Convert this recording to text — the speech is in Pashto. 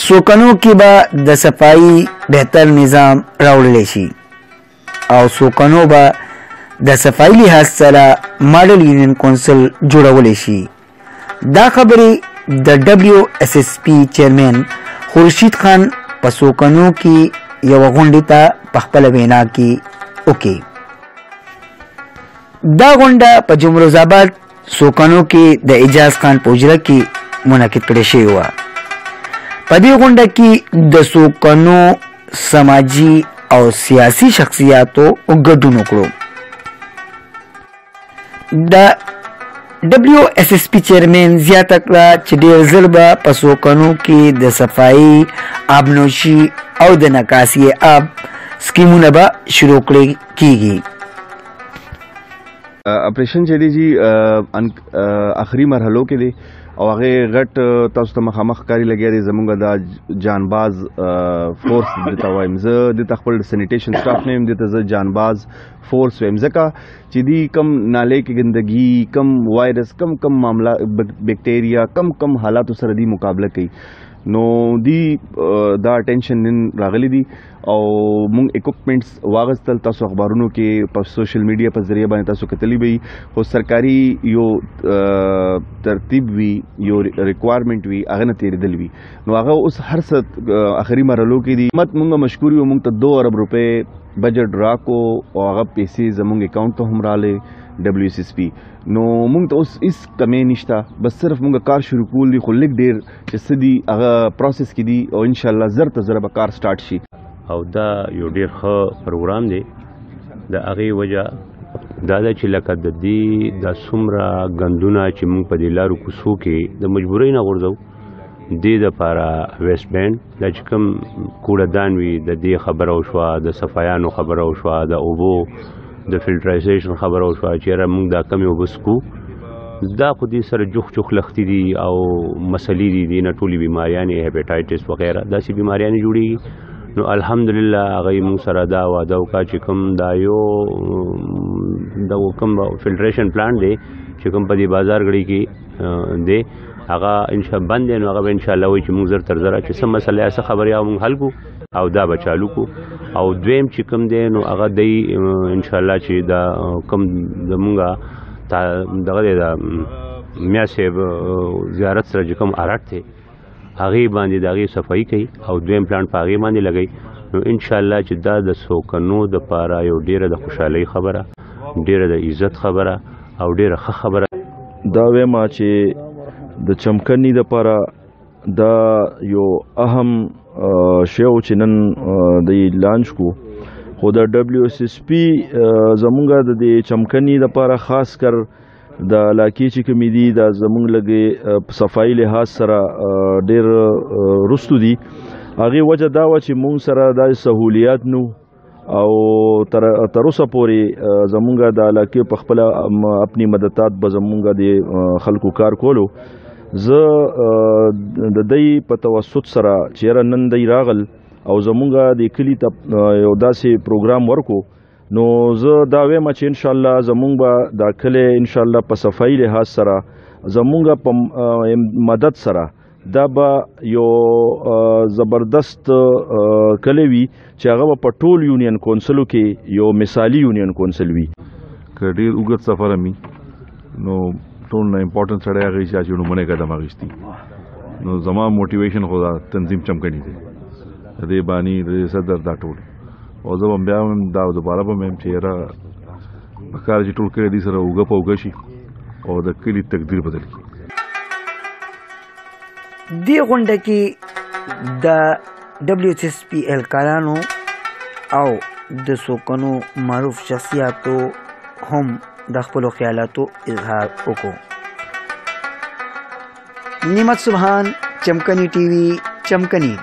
سوکنو کې به د صفایي بهتر نظام راوړلی شي او سوکنو به د صفایي لحاظ سره ماډل یونین کونسل جوړولی شي. دا خبرې د WSSP چیرمن خورشید خان په سوکنو کې یوه غونډې ته په خپله وینا کې وکړې. دا غونډه په جمروز آباد سوکنو کې د اجاز خان په حجره کې منعقد کړې شوې وه. په دې غونډه کې د سوکنو سماجي او سیاسي شخصیاتو ګډون وکړو. د WSSP چیرمن زیاته کړه چې ډېر ژر به په سوکنو کې د صفایي، آبنوشي او د نکاسي آب سکیمونه به شروع کړي کیږي. اپریشن چې دی جی آخري مرحلو کې دی او هغه غټ تاسو ته مخامخ کاری لګیا دی. زمونږ د جانباز فورس دته وایم، زه دته خپل سینیټیشن سټاف نه یم، دته زه جانباز فورس وایم، ځکه چې دی کم نالې کې ګندګي، کم وایرس، کم معامله بیکټیریا، کم حالاتو سره دی مقابله کوي. نو دی دا اټینشن نن راغلی دی او مونږ اکوپمنټس واغستل. تاسو اخبارونو کې په سوشل میډیا په ذریعہ باندې تاسو کتلی وي، خو سرکاري یو ترتیب وي، یو ریکوایرمنٹ وي، هغه نه تیریدل وي. نو هغه اوس هر څه آخري مرحلو کې دي. مونږ مشکور یو، مونږ ته 2 ارب روپۍ بجټ راکو او هغه پیسې زمونږ اکاؤنٹ ته هم راغلې WSSP. نو مونږ ته اوس هیڅ کمی نشته، بس صرف مونږ کار شروع کول دي، خو لږ ډېر چې څه دي هغه پروسس کې دي او انشاءالله زر ته زره به کار سټارټ شي. او دا یو ډېر ښه پروګرام دی. د هغې وجه دا ده چې لکه د دې دا څومره ګندونه چې موږ په دې لارو کوڅو کې د مجبورۍ نه غورځوو، دې دپاره ویسټ بینډ دا چې کوم کوړه دان وي د دې خبره وشوه، د صفایانو خبره وشوه، د اوبو د فلټرایزیشن خبره وشوه چې یاره موږ دا کمې اوبه څکو. دا خو دې سره جوخ لختي دي او مسلې دي، دې نه ټولې بیماریانې هیپاټایټس وغیره داسې بیماریانې جوړېږي. نو الحمدلله هغوی موږ سره دا واده وکړه چې کوم دا یو د کوم فلټریشن پلانټ دی چې کوم په دې بازار ګړۍ کې دی، هغه بند دی. نو هغه به انشاءالله وایي چې موږ زر تر زره چې څه مسله یا څه خبرې او موږ حل کړو او دا به چالو کړو. او دویم چې کوم دی نو هغه دی انشاءالله چې دا کوم زمونږ دغه دی د میا صاحب زیارت سره چې کوم ارټ دی هغې باندې د هغې صفایي کوي او دویم پلانټ په هغې باندې لګوي. نو انشاءالله چې دا د سوکنو دپاره یو ډېره د خوشحالۍ خبره، ډېره د عزت خبره او ډېره ښه خبره. دا ویمه چې د چمکني دپاره دا یو اهم شی و چې نن د لانچ کو، خو د WSSP زمونږ د دې چمکني دپاره خاص کر د علاقې چې کومې دي دا زمونږ لږې صفایي لحاظ سره ډېر رستو دي. هغې وجه دا وه چې مونږ سره داسې سهولیات نو او تر اوسه پورې زمونږ د علاقې په خپله اپنی مددات به زمونږ د خلکو کار کولو. زه د دوی په توسط سره چې یاره نن دی راغل او زمونږ د کلي ته یو داسې پروګرام ورکو، نو زه دا وایم چې انشاءالله زمونږ به دا کلی انشاءالله په صفایي لحاظ سره زمونږ په مدد سره دا به یو زبردست کلی وي چې هغه به په ټول یونین کونسلو کې یو مثالي یونین کونسل وي. که ډېر اوږد سفر مي نو ټول نه امپورټنټ سړی هغه چې لومړی قدم اخیستي. نو زما موټیویشن خو دا تنظیم چمکني دی، د دې بانی د صدر دا ټول او زه به بیا هم دا دوباره به مې چې یاره په کار چې ټول کړی دي سره اوږه په اوږه شي او د کلي تقدیر بدل کړي. دې غونډه کې د WSSP اهلکارانو او د سوکنو معروف شخصیاتو هم د خپلو خیالاتو اظهار وکړو. نعمت سبحان، چمکني TV، چمکني.